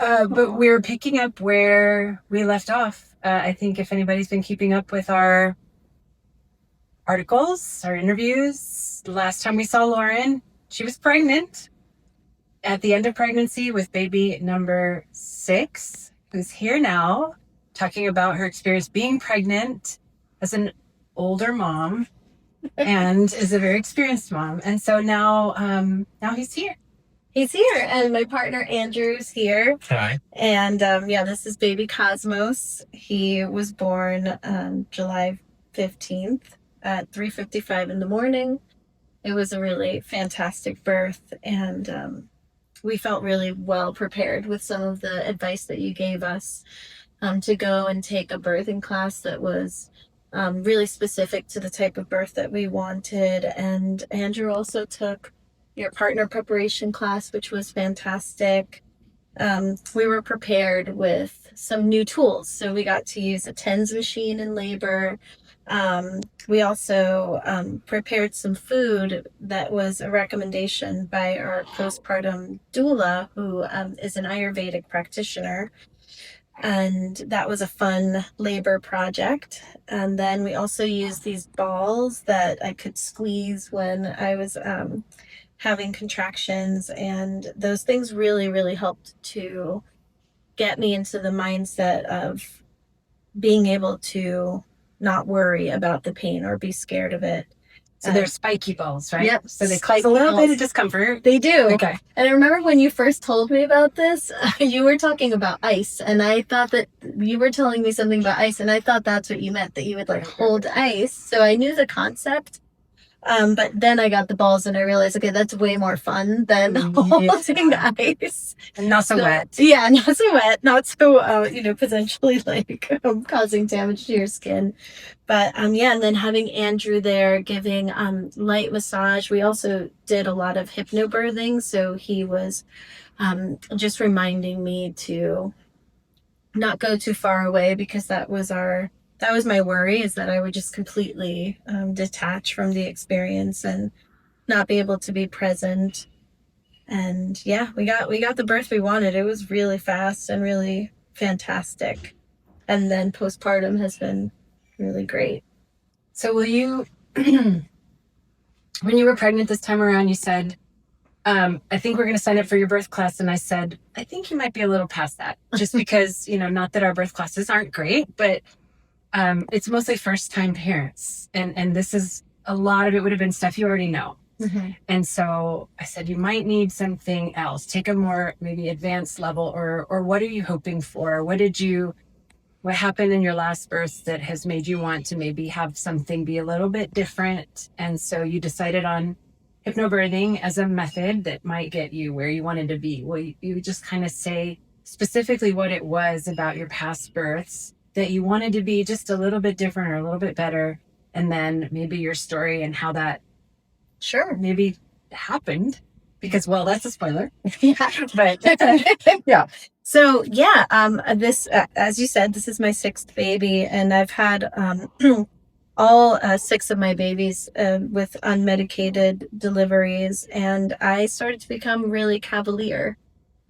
But we're picking up where we left off. I think if anybody's been keeping up with our articles, our interviews, the last time we saw Lauren, she was pregnant at the end of pregnancy with baby number 6, who's here now, talking about her experience being pregnant as an older mom and is a very experienced mom. And so now he's here. He's here, and my partner Andrew's here. Hi. And yeah, this is baby Cosmos. He was born July 15th at 3:55 in the morning. It was a really fantastic birth, and we felt really well prepared with some of the advice that you gave us to go and take a birthing class that was really specific to the type of birth that we wanted. And Andrew also took your partner preparation class, which was fantastic. We were prepared with some new tools. So we got to use a TENS machine in labor. We also prepared some food that was a recommendation by our postpartum doula, who is an Ayurvedic practitioner. And that was a fun labor project. And then we also used these balls that I could squeeze when I was having contractions, and those things really, really helped to get me into the mindset of being able to not worry about the pain or be scared of it. So they're spiky balls, right? Yep. So they cause a little bit of discomfort. They do. Okay. And I remember when you first told me about this, you were talking about ice, and I thought that you were telling me something about ice, and I thought that's what you meant, that you would like hold ice. So I knew the concept. But then I got the balls and I realized, okay, that's way more fun than holding ice. And not so wet. Yeah, not so wet, not so, potentially like causing damage to your skin. But yeah, and then having Andrew there giving light massage. We also did a lot of hypnobirthing. So he was just reminding me to not go too far away, because that was my worry, is that I would just completely detach from the experience and not be able to be present. And yeah, we got the birth we wanted. It was really fast and really fantastic. And then postpartum has been really great. So will you, when you were pregnant this time around, you said, I think we're going to sign up for your birth class. And I said, I think you might be a little past that, just because, not that our birth classes aren't great, but it's mostly first-time parents, and this is, a lot of it would have been stuff you already know. Mm-hmm. And so I said, you might need something else. Take a more maybe advanced level, or what are you hoping for? What happened in your last birth that has made you want to maybe have something be a little bit different? And so you decided on hypnobirthing as a method that might get you where you wanted to be. Will you just kind of say specifically what it was about your past births that you wanted to be just a little bit different or a little bit better, and then maybe your story and how that maybe happened, because, well, that's a spoiler. Yeah. But yeah. So yeah, this, as you said, this is my 6th baby, and I've had all 6 of my babies with unmedicated deliveries, and I started to become really cavalier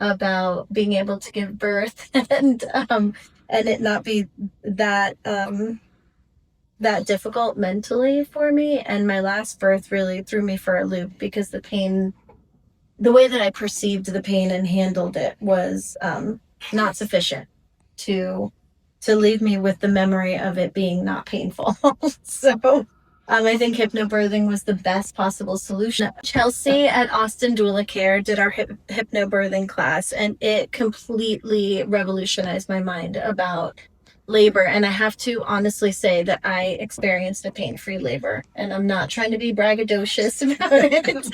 about being able to give birth and it not be that that difficult mentally for me. And my last birth really threw me for a loop, because the pain, the way that I perceived the pain and handled it, was not sufficient to leave me with the memory of it being not painful. So I think hypnobirthing was the best possible solution. Chelsea at Austin Doula Care did our hypnobirthing class, and it completely revolutionized my mind about labor. And I have to honestly say that I experienced a pain-free labor, and I'm not trying to be braggadocious about it.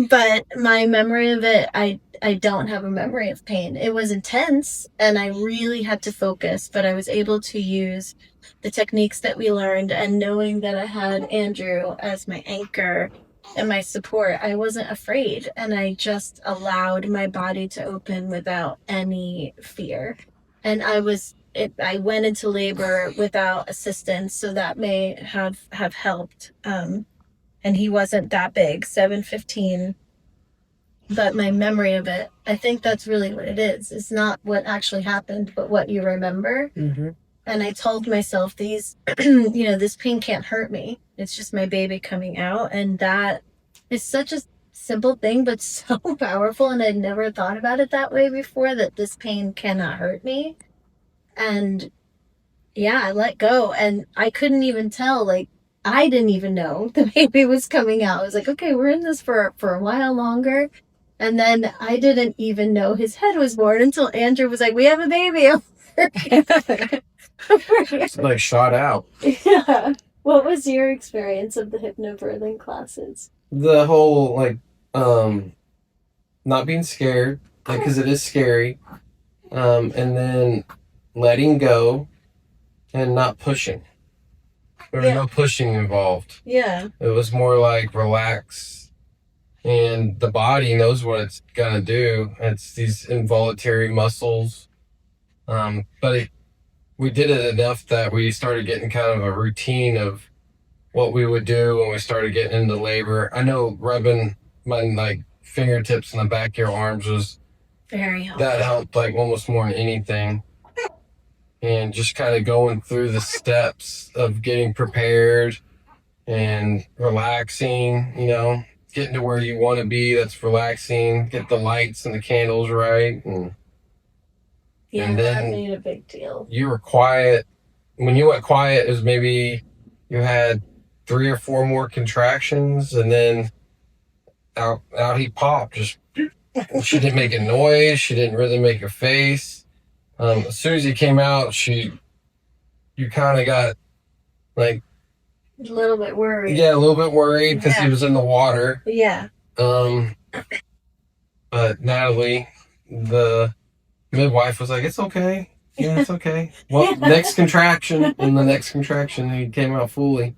But my memory of it, I don't have a memory of pain. It was intense, and I really had to focus, but I was able to use the techniques that we learned, and knowing that I had Andrew as my anchor and my support, I wasn't afraid, and I just allowed my body to open without any fear. And I went into labor without assistance, so that may have helped. And he wasn't that big, 7'15". but my memory of it, I think that's really what it is. It's not what actually happened, but what you remember. Mm-hmm. And I told myself this pain can't hurt me. It's just my baby coming out. And that is such a simple thing, but so powerful. And I'd never thought about it that way before, that this pain cannot hurt me. And yeah, I let go. And I couldn't even tell, like, I didn't even know the baby was coming out. I was like, okay, we're in this for a while longer. And then I didn't even know his head was born until Andrew was like, we have a baby. It's like shot out. Yeah. What was your experience of the hypnobirthing classes? The whole not being scared, like, because it is scary, and then letting go and not pushing. There was no pushing involved. Yeah. It was more like relax, and the body knows what it's gonna do. It's these involuntary muscles, but we did it enough that we started getting kind of a routine of what we would do when we started getting into labor. I know rubbing my fingertips in the back of your arms was very helpful. That helped like almost more than anything. And just kind of going through the steps of getting prepared and relaxing, getting to where you want to be. That's relaxing. Get the lights and the candles right. And then that made a big deal. You were quiet. When you went quiet, it was maybe you had 3 or 4 more contractions, and then out he popped. Just she didn't make a noise. She didn't really make a face. As soon as he came out, you kind of got like a little bit worried. Yeah, a little bit worried because he was in the water. Yeah. But Natalie, the midwife, was like, "It's okay. Yeah, it's okay." Well, next contraction, and the next contraction, he came out fully.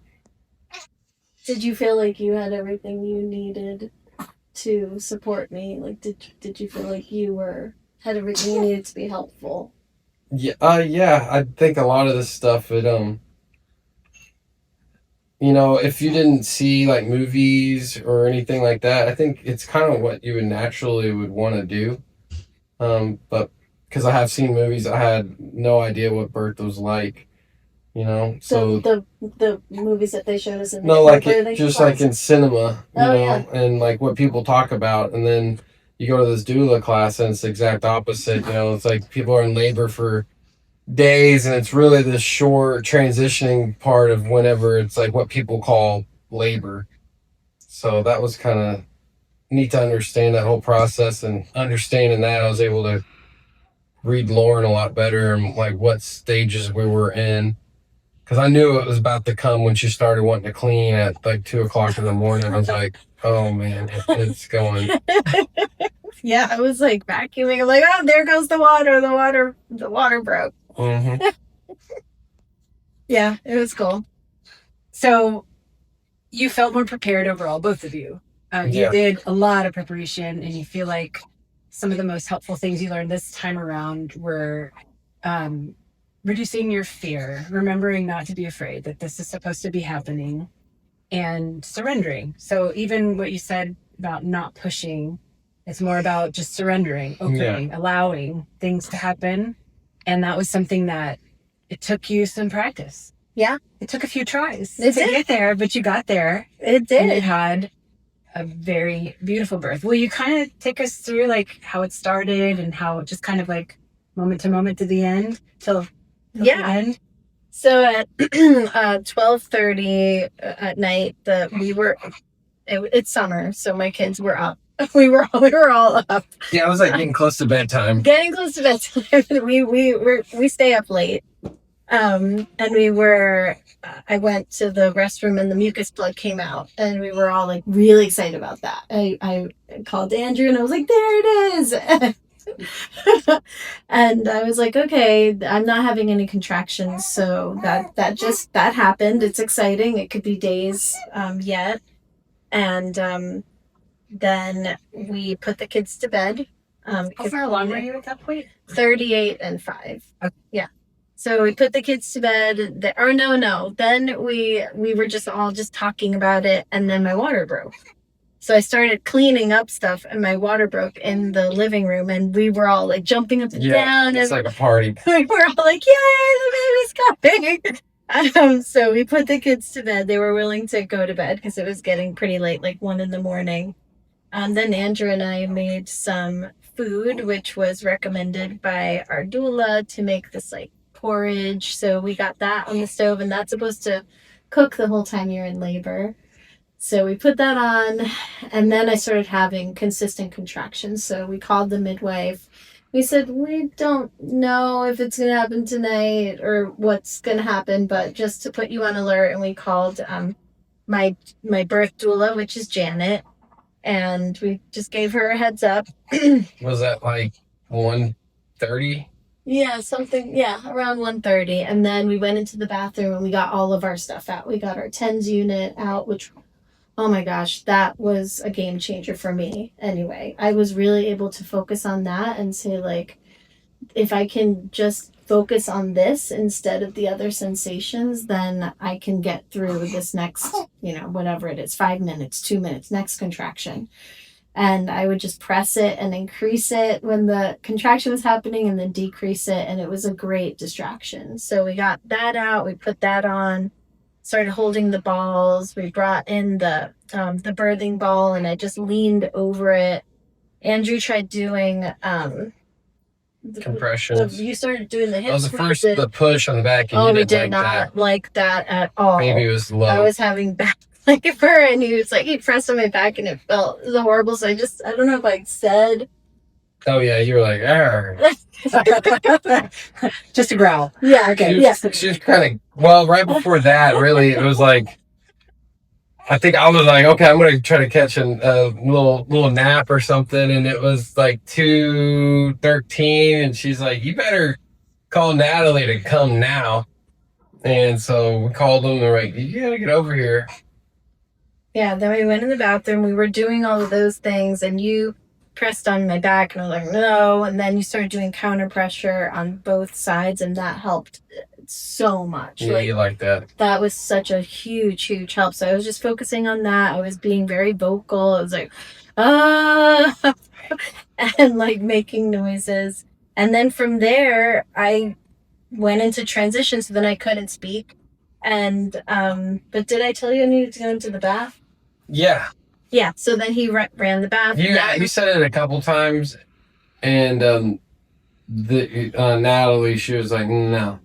Did you feel like you had everything you needed to support me? Like, did you feel like you had everything you needed to be helpful? Yeah. I think a lot of this stuff, if you didn't see like movies or anything like that, I think it's kind of what you would naturally want to do. But because I have seen movies, I had no idea what birth was like. So the movies that they showed us in like in cinema, yeah. And like what people talk about, and then you go to this doula class and it's the exact opposite. It's like people are in labor for days, and it's really this short transitioning part of whenever it's like what people call labor. So that was kind of neat to understand that whole process, and understanding that I was able to read Lauren a lot better and like what stages we were in. Because I knew it was about to come when she started wanting to clean at like 2:00 in the morning. I was like, oh man, it's going. Yeah, I was like vacuuming. I'm like, oh, there goes the water. The water broke. Mm-hmm. Yeah, it was cool. So you felt more prepared overall, both of you. You did a lot of preparation, and you feel like some of the most helpful things you learned this time around were reducing your fear, remembering not to be afraid that this is supposed to be happening, and surrendering. So even what you said about not pushing, it's more about just surrendering, opening, allowing things to happen. And that was something that it took you some practice. Yeah. It took a few tries to get there, but you got there. It did. And you had a very beautiful birth. Will you kind of take us through like how it started and how it just kind of like moment to moment to the end till the end? So at 12:30 at night, it's summer, so my kids were up. We were all up. Yeah, it was like getting close to bedtime. Getting close to bedtime. we stay up late. And I went to the restroom and the mucus plug came out, and we were all like really excited about that. I called Andrew and I was like, there it is. And I was like, okay, I'm not having any contractions. So that happened. It's exciting. It could be days, yet. And, then we put the kids to bed. How far along were you at that point? 38 and 5. Okay. Yeah. So we put the kids to bed. No. Then we were just all talking about it, and then my water broke. So I started cleaning up stuff, and my water broke in the living room, and we were all like jumping up and down. It's And like a party. we were all like, "Yay, the baby's coming!" So we put the kids to bed. They were willing to go to bed because it was getting pretty late, like 1 a.m. Then Andrew and I made some food, which was recommended by our doula to make this like porridge. So we got that on the stove, and that's supposed to cook the whole time you're in labor. So we put that on, and then I started having consistent contractions. So we called the midwife. We said, we don't know if it's going to happen tonight or what's going to happen, but just to put you on alert. And we called my birth doula, which is Janet, and we just gave her a heads up. Was that like 1:30? Yeah, something, yeah, around 1:30. And then we went into the bathroom and we got all of our stuff out. We got our TENS unit out, which, oh my gosh, that was a game changer for me. Anyway, I was really able to focus on that and say, like, if I can just focus on this instead of the other sensations, then I can get through this next, whatever it is, 5 minutes, 2 minutes, next contraction. And I would just press it and increase it when the contraction was happening and then decrease it. And it was a great distraction. So we got that out. We put that on, started holding the balls. We brought in the birthing ball, and I just leaned over it. Andrew tried doing Compressions. You started doing the hip That was the first, squeezes. the push on the back. And Oh, you we didn't did like not that. like that at all. Maybe it was low. I was having back labor, and he pressed on my back, and it felt horrible. So I don't know if I said. Oh yeah, you were like, "Arr." Just a growl. Yeah. Okay. She was kind of, well, right before that, really, it was like, I think I was like, okay, I'm gonna try to catch a little nap or something, and it was like 2:13, and she's like, you better call Natalie to come now. And so we called them, and they're like, you gotta get over here. Yeah, then we went in the bathroom. We were doing all of those things, and you pressed on my back, and I was like, no. And then you started doing counter pressure on both sides, and that helped so much. Yeah, you like that. That was such a huge help. So I was just focusing on that. I was being very vocal. I was like, and like making noises. And then from there, I went into transition, so then I couldn't speak. And but did I tell you I needed to go into the bath? Yeah. Yeah. So then he ran the bath. You said it a couple times, and Natalie, she was like, no.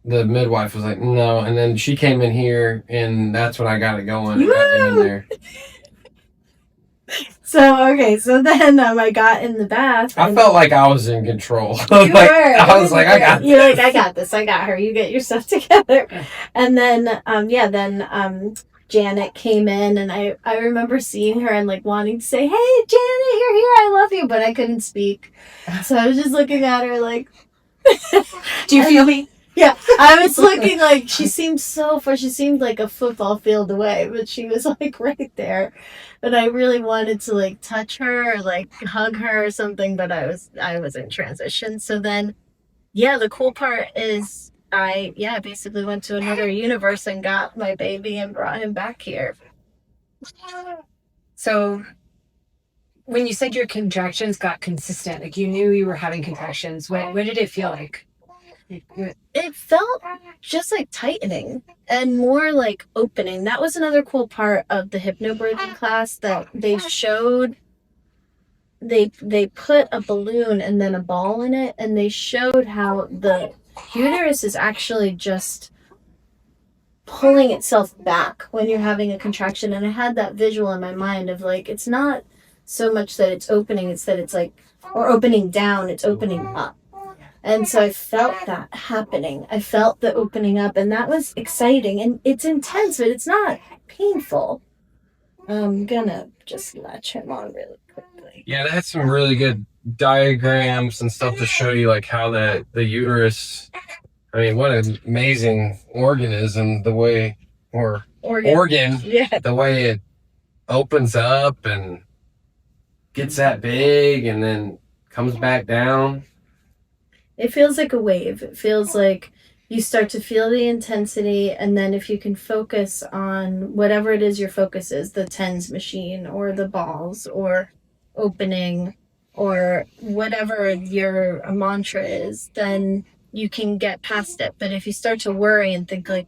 The midwife was like, no. And then she came in here, and that's when I got it going. Got in there. So then I got in the bath. I felt like I was in control. You were. I was like, I got You're like, I got this. I got her. You get your stuff together. And then, Janet came in, and I remember seeing her and like wanting to say, hey, Janet, you're here. I love you. But I couldn't speak. So I was just looking at her like, do you feel me? Yeah, I was looking like she seemed so far. She seemed like a football field away, but she was like right there. But I really wanted to like touch her or like hug her or something. But I was in transition. So then, yeah, the cool part is I basically went to another universe and got my baby and brought him back here. So when you said your contractions got consistent, like you knew you were having contractions, what did it feel like? It felt just like tightening and more like opening. That was another cool part of the hypnobirthing class that they showed. They put a balloon and then a ball in it, and they showed how the uterus is actually just pulling itself back when you're having a contraction. And I had that visual in my mind of like, it's not so much that it's opening, it's that it's like, or opening down, it's opening up. And so I felt that happening. I felt the opening up, and that was exciting. And it's intense, but it's not painful. I'm gonna just latch him on really quickly. Yeah, they had some really good diagrams and stuff to show you like how the uterus, I mean, what an amazing organism, the way, or organ, Yeah. the way it opens up and gets that big and then comes back down. It feels like a wave. It feels like you start to feel the intensity, and then if you can focus on whatever it is your focus is, the TENS machine or the balls or opening or whatever your mantra is, then you can get past it. But if you start to worry and think like,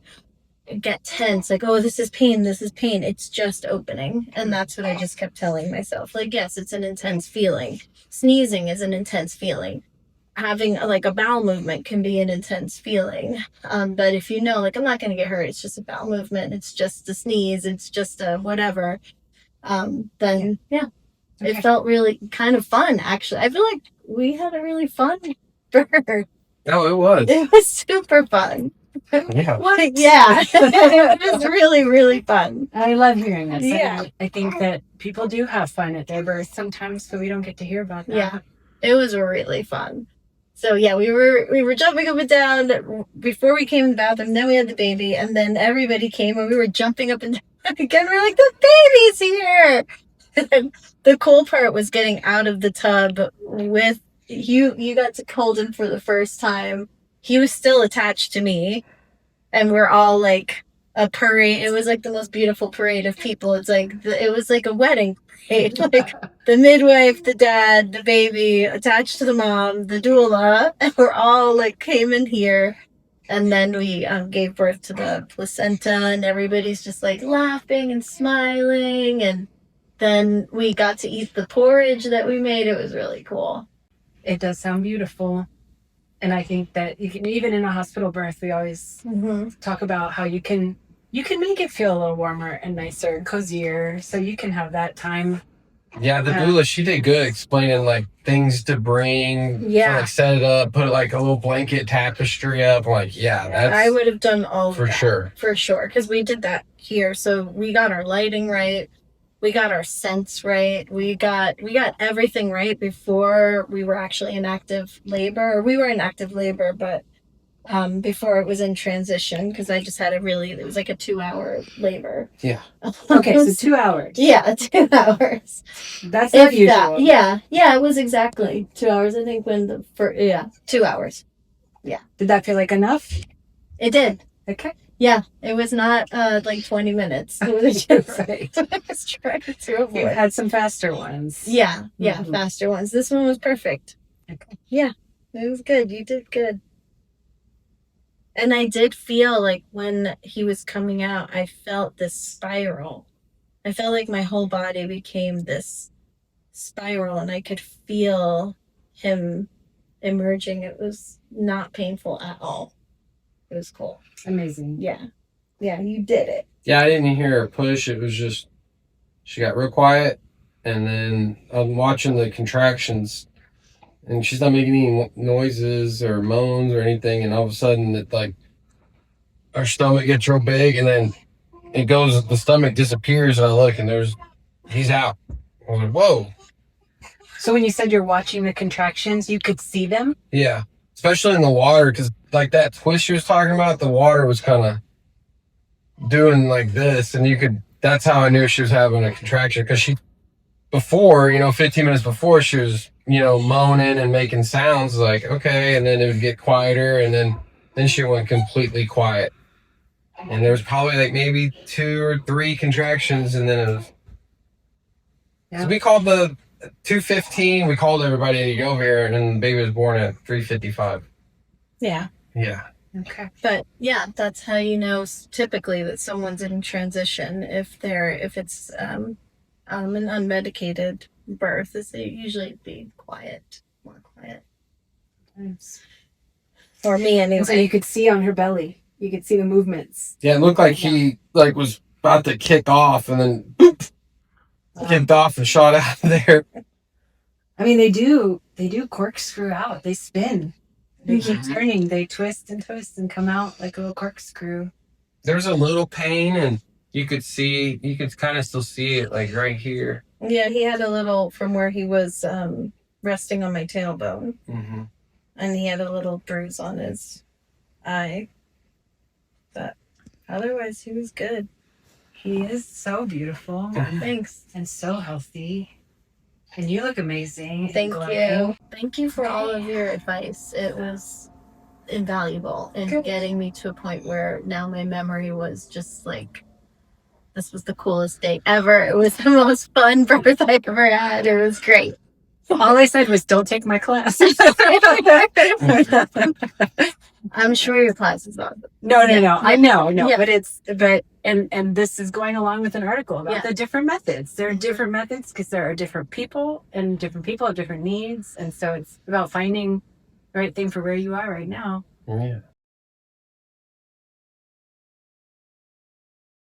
get tense, like, oh, this is pain, it's just opening. And that's what I just kept telling myself. Like, yes, it's an intense feeling. Sneezing is an intense feeling. Having like a bowel movement can be an intense feeling. But if you know, like, I'm not going to get hurt, it's just a bowel movement, it's just a sneeze, it's just a whatever, then yeah. Okay. It felt really kind of fun, actually. I feel like we had a really fun birth. No, it was. It was super fun. Yeah. What? Yeah. It was really, really fun. I love hearing this. Yeah. I think that people do have fun at their birth sometimes, but we don't get to hear about that. Yeah. It was really fun. So yeah, we were jumping up and down before we came in the bathroom. Then we had the baby, and then everybody came, and we were jumping up and down again. We're like, the baby's here. And then the cool part was getting out of the tub with you. You got to hold him for the first time. He was still attached to me, and we're all like a parade. It was like the most beautiful parade of people. It's like it was like a wedding parade. Like the midwife, the dad, the baby attached to the mom, the doula, and we're all like came in here. And then we gave birth to the placenta, and everybody's just like laughing and smiling. And then we got to eat the porridge that we made. It was really cool. It does sound beautiful. And I think that you can, even in a hospital birth, we always talk about how you can make it feel a little warmer and nicer and cozier, so you can have that time. Yeah, the doula, she did good explaining like things to bring. Yeah. Like set it up, put like a little blanket tapestry up. Like, yeah, that's I would have done all of for that. sure. For sure. Because we did that here. So we got our lighting right. We got our scents right. We got everything right before we were actually in active labor. Or we were in active labor, but before it was in transition, because I just had it was like a 2-hour labor. Yeah. Okay, so 2 hours. Yeah, 2 hours. That's not usual. Yeah, it was exactly 2 hours. I think 2 hours. Yeah. Did that feel like enough? It did. Okay. Yeah, it was not like 20 minutes. It was just Right. I was trying to avoid. You had some faster ones. Yeah, Mhm. faster ones. This one was perfect. Okay. Yeah, it was good. You did good. And I did feel like when he was coming out, I felt this spiral. I felt like my whole body became this spiral, and I could feel him emerging. It was not painful at all. It was cool. Amazing. Yeah, you did it. Yeah, I didn't hear her push. It was just, she got real quiet. And then I'm watching the contractions, and she's not making any noises or moans or anything. And all of a sudden, it like, her stomach gets real big, and then it goes, the stomach disappears. And I look, and he's out. I was like, whoa. So when you said you're watching the contractions, you could see them? Yeah. Especially in the water, because like that twist she was talking about, the water was kind of doing like this, and that's how I knew she was having a contraction, because before, 15 minutes before, she was, moaning and making sounds like, okay, and then it would get quieter, and then she went completely quiet. And there was probably like maybe 2 or 3 contractions, and then it was, so we called the 2:15, we called everybody to go over here, and then the baby was born at 3:55. Yeah. Yeah. Okay. But yeah, that's how you know typically that someone's in transition. If it's an unmedicated birth, is they usually be more quiet. Nice. For me anyway. And so you could see on her belly. You could see the movements. Yeah, it looked like he was about to kick off, and then boop, kicked off and shot out of there. I mean, they do corkscrew out. They spin. They keep turning. They twist and come out like a little corkscrew. There was a little pain, and you could kind of still see it like right here. Yeah, he had a little from where he was resting on my tailbone. Mm-hmm. And he had a little bruise on his eye. But otherwise, he was good. He is so beautiful. Thanks. And so healthy. And you look amazing. Thank you. Thank you for all of your advice. It was invaluable in Good. getting me to a point where now my memory was just like, this was the coolest day ever. It was the most fun birth I ever had. It was great. All I said was, don't take my class. I'm sure your class is awesome. No. I know, Yeah. but and this is going along with an article about the different methods. There are different methods because there are different people, and different people have different needs, and so it's about finding the right thing for where you are right now. Yeah.